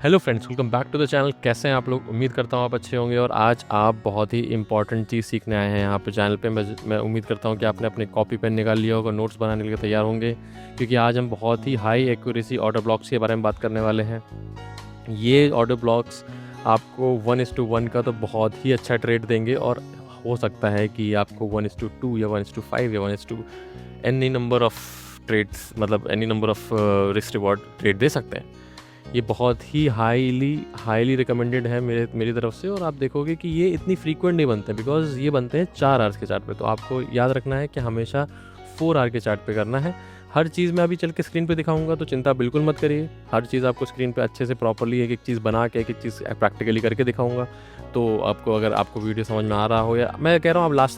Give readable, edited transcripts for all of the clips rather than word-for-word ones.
Hello friends, welcome back to the channel. कैसे हैं आप लोग? उम्मीद करता हूँ आप अच्छे होंगे। और आज आप बहुत ही इंपॉर्टेंट चीज़ सीखने आए हैं यहाँ पे चैनल पे। मैं उम्मीद करता हूँ कि आपने अपने कॉपी पेन निकाल लिया होगा, नोट्स बनाने के लिए तैयार होंगे, क्योंकि आज हम बहुत ही हाई एक्यूरेसी ऑर्डर ब्लॉक्स के बारे में बात करने वाले हैं। ये ऑर्डर ब्लॉक्स आपको 1:1 का तो बहुत ही अच्छा ट्रेड देंगे, और हो सकता है कि आपको 1:2 या 1:5 या 1:, एनी नंबर ऑफ ट्रेड्स, मतलब any number of risk reward trade दे सकते हैं। ये बहुत ही हाईली रिकमेंडेड है मेरी तरफ से। और आप देखोगे कि ये इतनी फ्रीक्वेंट नहीं बनते, बिकॉज ये बनते हैं 4 आवर्स के चार्ट पे। तो आपको याद रखना है कि हमेशा 4 आवर के चार्ट पे करना है। हर चीज़ मैं अभी चल के स्क्रीन पे दिखाऊंगा, तो चिंता बिल्कुल मत करिए। हर चीज़ आपको स्क्रीन पे अच्छे से प्रॉपरली एक एक चीज़ बना के, एक एक चीज़ प्रैक्टिकली करके दिखाऊंगा। तो आपको, अगर आपको वीडियो समझ में आ रहा हो, या मैं कह रहा हूँ आप लास्ट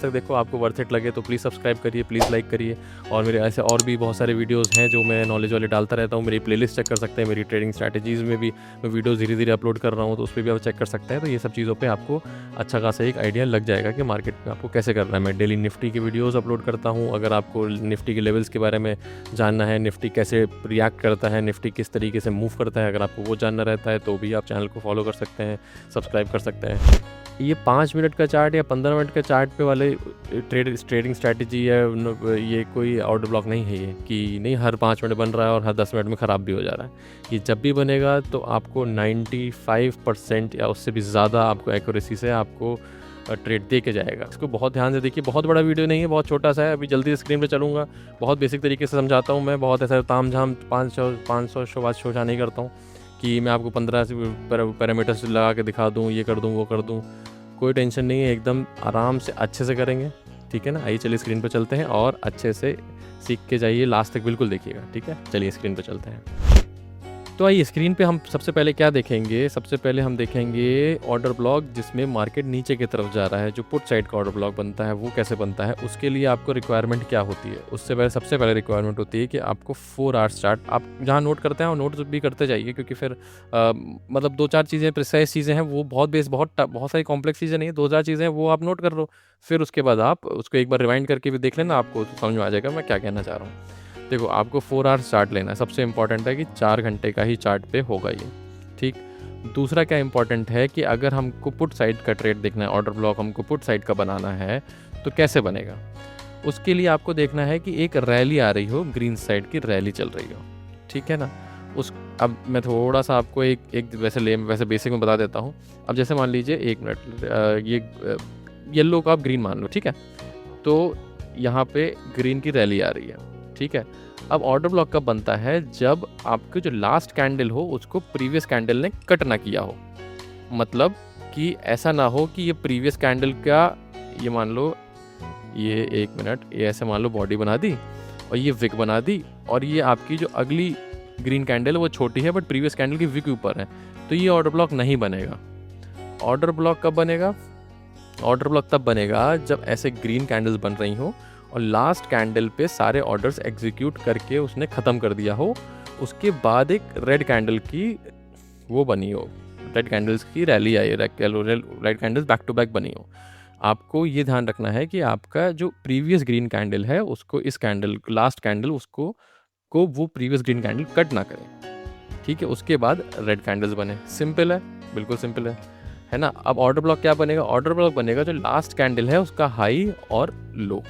तक देखो, आपको वर्थ इट लगे तो प्लीज़ सब्सक्राइब करिए, प्लीज़ लाइक करिए। और मेरे ऐसे और भी बहुत सारे वीडियोस हैं जो मैं नॉलेज वाले डालता रहता हूँ। मेरी प्लेलिस्ट चेक कर सकते हैं। मेरी ट्रेडिंग स्ट्रैटेजीज़ में भी मैं वीडियोस धीरे धीरे अपलोड कर रहा हूँ, तो उस पर भी आप चेक कर सकते हैं। तो ये सब चीज़ों पे आपको अच्छा खासा एक आइडिया लग जाएगा कि मार्केट में आपको कैसे करना है। मैं डेली निफ्टी की वीडियोज़ अपलोड करता हूँ। अगर आपको निफ्टी के लेवल्स के बारे में जानना है, निफ्टी कैसे रिएक्ट करता है, निफ्टी किस तरीके से मूव करता है, अगर आपको वो जानना रहता है तो भी आप चैनल को फॉलो कर सकते हैं, सब्सक्राइब कर सकते हैं। ये 5 मिनट का चार्ट या 15 मिनट का चार्ट पे वाले ट्रेडिंग स्ट्रैटेजी है, ये कोई ऑर्डर ब्लॉक नहीं है। ये कि नहीं हर 5 मिनट बन रहा है और हर 10 मिनट में ख़राब भी हो जा रहा है। ये जब भी बनेगा तो आपको 95% या उससे भी ज़्यादा आपको एक्यूरेसी से आपको ट्रेड दे के जाएगा। इसको बहुत ध्यान से देखिए। बहुत बड़ा वीडियो नहीं है, बहुत छोटा सा है। अभी जल्दी से स्क्रीन पे चलूँगा, बहुत बेसिक तरीके से समझाता हूँ मैं। बहुत ऐसा ताम झाम 500 शोशा नहीं करता हूँ कि मैं आपको 15 से पैरामीटर्स लगा के दिखा दूँ, ये कर दूँ वो कर दूँ। कोई टेंशन नहीं है, एकदम आराम से अच्छे से करेंगे, ठीक है ना। आइए चलिए स्क्रीन पर चलते हैं और अच्छे से सीख के जाइए, लास्ट तक बिल्कुल देखिएगा, ठीक है। चलिए स्क्रीन पर चलते हैं। तो आइए स्क्रीन पे हम सबसे पहले क्या देखेंगे। सबसे पहले हम देखेंगे ऑर्डर ब्लॉक जिसमें मार्केट नीचे की तरफ जा रहा है। जो पुट साइड का ऑर्डर ब्लॉक बनता है वो कैसे बनता है, उसके लिए आपको रिक्वायरमेंट क्या होती है। उससे पहले सबसे पहले रिक्वायरमेंट होती है कि आपको 4 आवर्स चार्ट, आप जहाँ नोट करते हैं और नोट भी करते जाइए, क्योंकि फिर मतलब 2-4 चीज़ें प्रिसाइज चीज़ें हैं, वो बहुत सारी कॉम्प्लेक्स चीज़ें नहीं है। 2-4 चीज़ें हैं वो आप नोट कर लो, फिर उसके बाद आप उसको एक बार रिवाइंड करके भी देख लेना, आपको तो समझ में आ जाएगा मैं क्या कहना चाह रहा हूँ। देखो, आपको 4 आवर्स चार्ट लेना है। सबसे इंपॉर्टेंट है कि 4 घंटे का ही चार्ट पे होगा ये, ठीक। दूसरा क्या इंपॉर्टेंट है कि अगर हमको पुट साइड का ट्रेड देखना है, ऑर्डर ब्लॉक हमको पुट साइड का बनाना है, तो कैसे बनेगा। उसके लिए आपको देखना है कि एक रैली आ रही हो, ग्रीन साइड की रैली चल रही हो, ठीक है ना। अब मैं थोड़ा सा आपको एक वैसे बेसिक में बता देता हूँ। अब जैसे मान लीजिए 1 मिनट, ये येलो का आप ग्रीन मान लो, ठीक है। तो यहाँ पे ग्रीन की रैली आ रही है, ठीक है। अब ऑर्डर ब्लॉक कब बनता है, जब आपके जो लास्ट कैंडल हो उसको प्रीवियस कैंडल ने कट ना किया हो। मतलब कि ऐसा ना हो कि ये प्रीवियस कैंडल का, ये मान लो, ये 1 मिनट, ये ऐसे मान लो बॉडी बना दी और ये विक बना दी, और ये आपकी जो अगली ग्रीन कैंडल है वो छोटी है बट प्रीवियस कैंडल की विक ऊपर है, तो ये ऑर्डर ब्लॉक नहीं बनेगा। ऑर्डर ब्लॉक कब बनेगा? ऑर्डर ब्लॉक तब बनेगा जब ऐसे ग्रीन कैंडल्स बन रही हो और लास्ट कैंडल पे सारे ऑर्डर्स एग्जीक्यूट करके उसने ख़त्म कर दिया हो। उसके बाद एक रेड कैंडल की वो बनी हो, रेड कैंडल्स की रैली आई, red candles back to back बनी हो। आपको ये ध्यान रखना है कि आपका जो प्रीवियस ग्रीन कैंडल है उसको, इस कैंडल लास्ट कैंडल उसको वो प्रीवियस ग्रीन कैंडल कट ना करे, ठीक है। उसके बाद रेड कैंडल्स बने। सिंपल है, बिल्कुल सिंपल है ना। अब ऑर्डर ब्लॉक क्या बनेगा? ऑर्डर ब्लॉक बनेगा जो लास्ट कैंडल है उसका हाई और लो,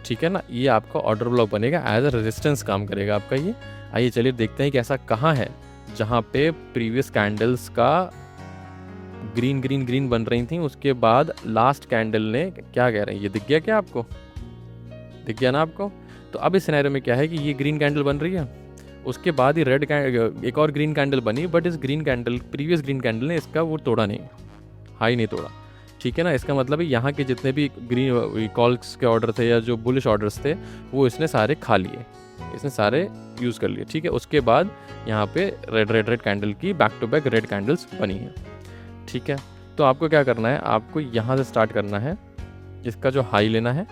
ठीक है ना। ये आपका ऑर्डर ब्लॉक बनेगा, एज अ रेजिस्टेंस काम करेगा आपका ये। आइए चलिए देखते हैं कि ऐसा कहाँ है जहाँ पे प्रीवियस कैंडल्स का ग्रीन ग्रीन ग्रीन बन रही थी, उसके बाद लास्ट कैंडल ने क्या कह रहे हैं। ये दिख गया क्या आपको? दिख गया ना आपको? तो अब इस सिनेरियो में क्या है कि ये ग्रीन कैंडल बन रही है, उसके बाद ही एक और ग्रीन कैंडल बनी, बट इस प्रीवियस ग्रीन कैंडल ने इसका वो तोड़ा नहीं, हाई नहीं तोड़ा, ठीक है ना। इसका मतलब है यहाँ के जितने भी ग्रीन कॉल्स के ऑर्डर थे या जो बुलिश ऑर्डर्स थे वो इसने सारे खा लिए, इसने सारे यूज़ कर लिए, ठीक है। उसके बाद यहाँ पे रेड कैंडल की back to back red candles बनी हैं, ठीक है। तो आपको क्या करना है, आपको यहाँ से स्टार्ट करना है, इसका जो हाई लेना है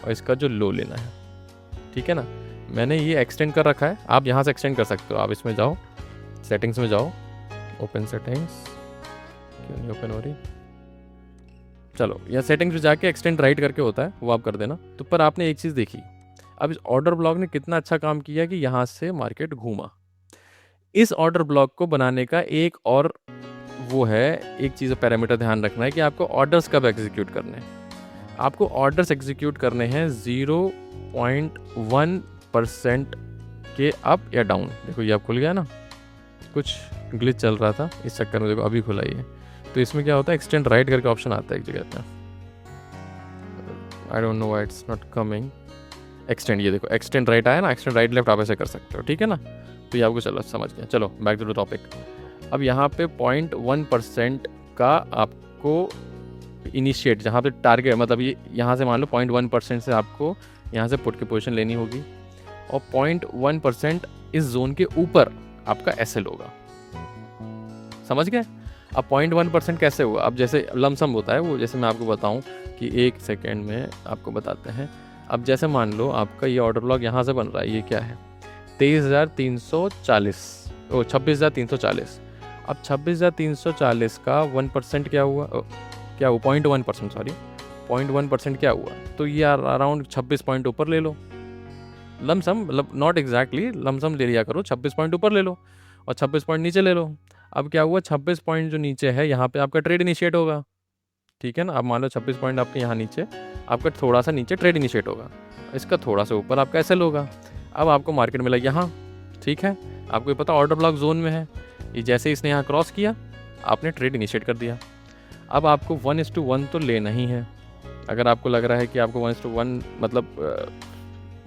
और इसका जो लो लेना है, ठीक है ना। मैंने ये एक्सटेंड कर रखा है, आप यहाँ से एक्सटेंड कर सकते हो। आप इसमें जाओ, सेटिंग्स में जाओ, ओपन सेटिंग्स, क्यों नहीं ओपन हो रही, चलो यहाँ सेटिंग्स में जाके एक्सटेंड राइट करके होता है वो आप कर देना। तो पर आपने एक चीज़ देखी, अब इस ऑर्डर ब्लॉक ने कितना अच्छा काम किया कि यहाँ से मार्केट घूमा। इस ऑर्डर ब्लॉक को बनाने का एक और वो है, एक चीज़ पैरामीटर ध्यान रखना है कि आपको ऑर्डर्स कब एग्जीक्यूट करने हैं। आपको ऑर्डर्स एग्जीक्यूट करने हैं 0.1% के अप या डाउन। देखो ये अब खुल गया ना, कुछ ग्लिच चल रहा था इस चक्कर में, देखो अभी खुला ही है। तो इसमें क्या होता है, एक्सटेंड राइट करके ऑप्शन आता है एक जगह पे, I don't know why it's not coming. Extend, ये देखो एक्सटेंड राइट आया ना, एक्सटेंड राइट लेफ्ट आप ऐसे कर सकते हो, ठीक है ना। तो ये आपको चलो समझ गया। चलो बैक टू द टॉपिक। अब यहाँ पे 0.1% का आपको इनिशिएट, जहाँ पे टारगेट, मतलब ये यहाँ से मान लो 0.1% से आपको यहाँ से पुट की पोजीशन लेनी होगी, और 0.1% इस जोन के ऊपर आपका एसएल होगा। समझ गए। अब 0.1% कैसे हुआ, अब जैसे लमसम होता है वो, जैसे मैं आपको बताऊं कि एक सेकेंड में आपको बताते हैं। अब जैसे मान लो आपका ये ऑर्डर ब्लॉक यहाँ से बन रहा है, ये क्या है 23,340, ओ 26,340। अब 26,340 का 1% क्या हुआ, क्या हुआ 0.1%, सॉरी 0.1% क्या हुआ, तो ये अराउंड 26 पॉइंट ऊपर ले लो लमसम, मतलब नॉट एग्जैक्टली लमसम ले लिया करो, 26 पॉइंट ऊपर ले लो और 26 पॉइंट नीचे ले लो। अब क्या हुआ, 26 पॉइंट जो नीचे है यहाँ पे आपका ट्रेड इनिशिएट होगा, ठीक है ना। अब मान लो 26 पॉइंट आपके यहाँ नीचे, आपका थोड़ा सा नीचे ट्रेड इनिशिएट होगा, इसका थोड़ा सा ऊपर आपका एसएल होगा। अब आपको मार्केट मिला यहाँ, ठीक है, आपको ये पता ऑर्डर ब्लॉक जोन में है, ये जैसे इसने यहाँ क्रॉस किया आपने ट्रेड इनिशिएट कर दिया। अब आपको 1:1 तो लेना ही है। अगर आपको लग रहा है कि आपको 1:1 मतलब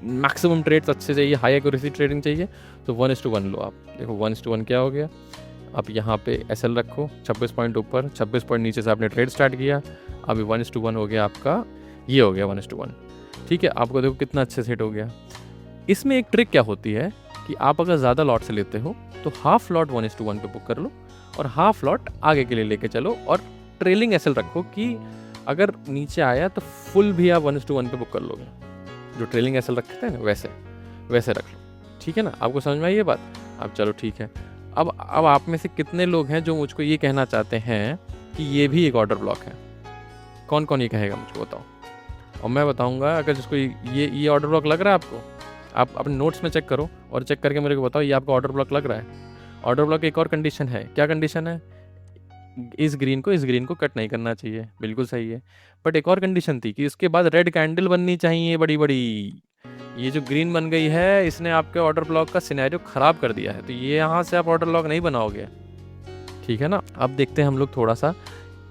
मैक्सिमम ट्रेड्स अच्छे चाहिए, हाई एक्यूरेसी ट्रेडिंग चाहिए, तो 1:1 लो आप। देखो 1:1 क्या हो गया, अब यहाँ पे एसएल रखो 26 पॉइंट ऊपर, 26 पॉइंट नीचे से आपने ट्रेड स्टार्ट किया, अभी 1:1 हो गया आपका, ये हो गया 1:1, ठीक है। आपको देखो कितना अच्छे सेट हो गया। इसमें एक ट्रिक क्या होती है कि आप अगर ज़्यादा लॉट से लेते हो तो हाफ लॉट 1:1 पे बुक कर लो और हाफ लॉट आगे के लिए लेके चलो, और ट्रेलिंग एसएल रखो कि अगर नीचे आया तो फुल भी आप 1:1 पे बुक कर लोगे। जो ट्रेलिंग एसएल रखते हैं ना वैसे रख लो, ठीक है ना। आपको समझ में आई ये बात। अब चलो ठीक है। अब आप में से कितने लोग हैं जो मुझको ये कहना चाहते हैं कि ये भी एक ऑर्डर ब्लॉक है? कौन कौन ये कहेगा मुझको बताओ, और मैं बताऊंगा। अगर जिसको ये ऑर्डर ब्लॉक लग रहा है आपको, आप अपने नोट्स में चेक करो और चेक करके मेरे को बताओ ये आपका ऑर्डर ब्लॉक लग रहा है। ऑर्डर ब्लॉक एक और कंडीशन है, क्या कंडीशन है, इस ग्रीन को कट नहीं करना चाहिए, बिल्कुल सही है। बट एक और कंडीशन थी कि इसके बाद रेड कैंडल बननी चाहिए बड़ी बड़ी। ये जो ग्रीन बन गई है इसने आपके ऑर्डर ब्लॉक का सिनेरियो खराब कर दिया है, तो ये यहाँ से आप ऑर्डर ब्लॉक नहीं बनाओगे, ठीक है ना। अब देखते हैं हम लोग थोड़ा सा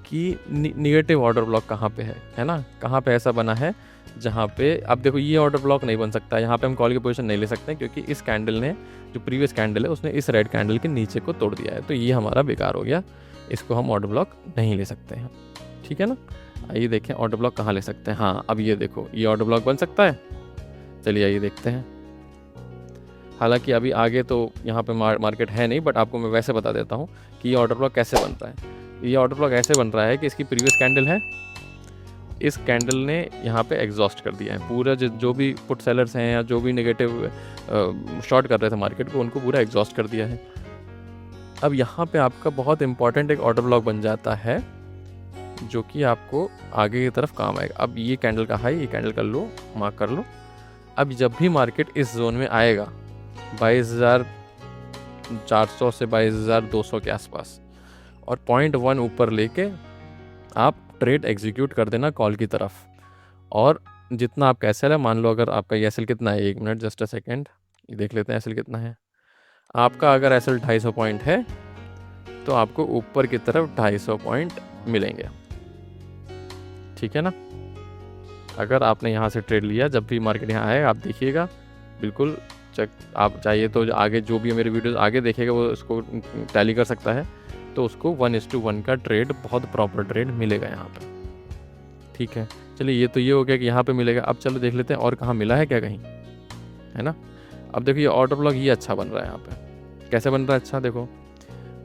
कि निगेटिव ऑर्डर ब्लॉक कहाँ पे है ना, कहाँ पे ऐसा बना है जहाँ पे अब देखो ये ऑर्डर ब्लॉक नहीं बन सकता, यहाँ पे हम कॉल की पोजीशन नहीं ले सकते क्योंकि इस कैंडल ने, जो प्रीवियस कैंडल है उसने इस रेड कैंडल के नीचे को तोड़ दिया है, तो ये हमारा बेकार हो गया, इसको हम ऑर्डर ब्लॉक नहीं ले सकते हैं, ठीक है ना। आइए देखें ऑर्डर ब्लॉक कहाँ ले सकते हैं। हाँ अब ये देखो ये ऑर्डर ब्लॉक बन सकता है, चलिए आइए देखते हैं। हालांकि अभी आगे तो यहाँ पे मार्केट है नहीं, बट आपको मैं वैसे बता देता हूँ कि ये ऑर्डर ब्लॉक कैसे बनता है। ये ऑर्डर ब्लॉक ऐसे बन रहा है कि इसकी प्रीवियस कैंडल है, इस कैंडल ने यहाँ पे एग्जॉस्ट कर दिया है पूरा, जो भी पुट सेलर्स हैं या जो भी नेगेटिव शॉर्ट कर रहे थे मार्केट को, उनको पूरा एग्जॉस्ट कर दिया है। अब यहाँ पे आपका बहुत इंपॉर्टेंट एक ऑर्डर ब्लॉक बन जाता है जो कि आपको आगे की तरफ काम आएगा। अब ये कैंडल का हाई, ये कैंडल का लो मार्क कर लो। अब जब भी मार्केट इस जोन में आएगा 22,400 से 22,200 के आसपास, और 0.1 ऊपर लेके आप ट्रेड एग्जीक्यूट कर देना कॉल की तरफ। और जितना आपका एसएल है, मान लो अगर आपका ये एसएल कितना है, 1 मिनट जस्ट अ सेकेंड, ये देख लेते हैं एसएल कितना है आपका। अगर एसएल 250 पॉइंट है तो आपको ऊपर की तरफ 250 पॉइंट मिलेंगे, ठीक है ना। अगर आपने यहाँ से ट्रेड लिया, जब भी मार्केट यहाँ आए आप देखिएगा बिल्कुल चेक, आप चाहिए तो आगे जो भी मेरे वीडियोस आगे देखेगा वो उसको टैली कर सकता है, तो उसको 1:1 का ट्रेड, बहुत प्रॉपर ट्रेड मिलेगा यहाँ पे, ठीक है। चलिए ये तो ये हो गया कि यहाँ पे मिलेगा। अब चलो देख लेते हैं और कहाँ मिला है क्या कहीं, है ना। अब देखो ये ऑर्डर ब्लॉक ये अच्छा बन रहा है यहाँ पे। कैसे बन रहा है अच्छा, देखो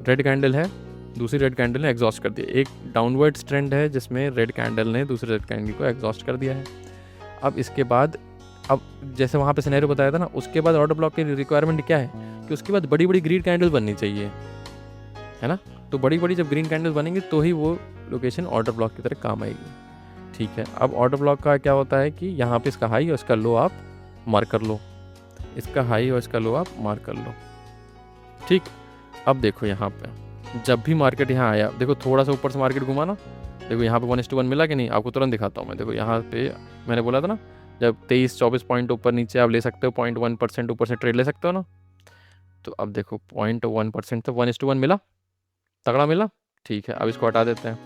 रेड कैंडल है, दूसरी रेड कैंडल ने एग्जॉस्ट कर दिया। एक डाउनवर्ड्स ट्रेंड है जिसमें रेड कैंडल ने दूसरे रेड कैंडल को एग्जॉस्ट कर दिया है। अब इसके बाद, अब जैसे वहाँ पे सिनेरियो बताया था ना, उसके बाद ऑर्डर ब्लॉक की रिक्वायरमेंट क्या है कि उसके बाद बड़ी बड़ी ग्रीन कैंडल बननी चाहिए, है ना। तो बड़ी बड़ी जब ग्रीन कैंडल बनेंगी तो ही वो लोकेशन ऑर्डर ब्लॉक की तरह काम आएगी, ठीक है। अब ऑर्डर ब्लॉक का क्या होता है कि यहाँ पे इसका हाई और इसका लो आप मार्क कर लो, इसका हाई और इसका लो आप मार्क कर लो, ठीक। अब देखो यहाँ पे जब भी मार्केट यहाँ आया, देखो थोड़ा सा ऊपर से मार्केट घुमा ना, देखो यहाँ पे 1:1 मिला कि नहीं, आपको तुरंत दिखाता हूँ मैं। देखो यहाँ पे मैंने बोला था ना, जब 23-24 पॉइंट ऊपर नीचे आप ले सकते हो, 0.1% ऊपर से ट्रेड ले सकते हो ना। तो अब देखो 0.1% तो 1:1 मिला, तगड़ा मिला। ठीक है, अब इसको हटा देते हैं,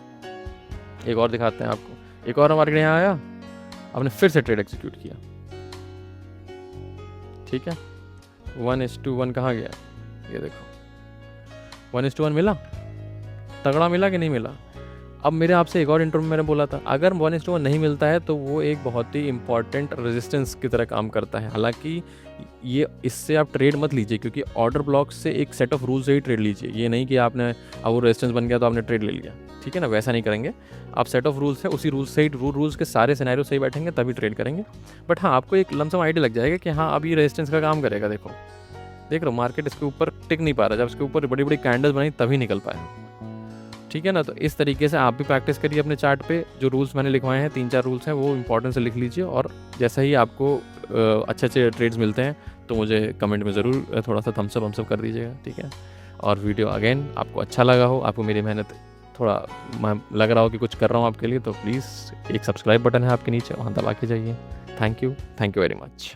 एक और दिखाते हैं आपको। एक और मार्केट यहाँ आया, आपने फिर से ट्रेड एग्जीक्यूट किया। ठीक है, 1:1 कहाँ गया, ये देखो 1:1 मिला, तगड़ा मिला कि नहीं मिला। अब मेरे आपसे एक और इंटरव्यू में मैंने बोला था, अगर 1:1 नहीं मिलता है तो वो एक बहुत ही इंपॉर्टेंट रेजिस्टेंस की तरह काम करता है। हालांकि ये इससे आप ट्रेड मत लीजिए, क्योंकि ऑर्डर ब्लॉक से एक सेट ऑफ रूल से ही ट्रेड लीजिए। ये नहीं कि आपने अब वो रेजिस्टेंस बन गया तो आपने ट्रेड ले लिया, ठीक है ना, वैसा नहीं करेंगे। आप सेट ऑफ रूल्स है, उसी रूल्स से ही रूल्स के सारे सिनेरियो सही बैठेंगे तभी ट्रेड करेंगे। बट हाँ, आपको एक लमसम आइडिया लग जाएगा कि हाँ अब ये रेजिस्टेंस का काम करेगा। देखो देख लो, मार्केट इसके ऊपर टिक नहीं पा रहा, जब इसके ऊपर बड़ी बड़ी कैंडल्स बनी तभी निकल पाया। ठीक है ना, तो इस तरीके से आप भी प्रैक्टिस करिए अपने चार्ट पे। जो रूल्स मैंने लिखवाए हैं, 3-4 रूल्स हैं, वो इंपॉर्टेंट से लिख लीजिए। और जैसा ही आपको अच्छे अच्छे ट्रेड्स मिलते हैं तो मुझे कमेंट में ज़रूर थोड़ा सा थम्स अप कर दीजिएगा, ठीक है। और वीडियो अगेन आपको अच्छा लगा हो, आपको मेरी मेहनत थोड़ा लग रहा हो कि कुछ कर रहा हूँ आपके लिए, तो प्लीज़ एक सब्सक्राइब बटन है आपके नीचे, वहाँ दबा के जाइए। Thank you very much.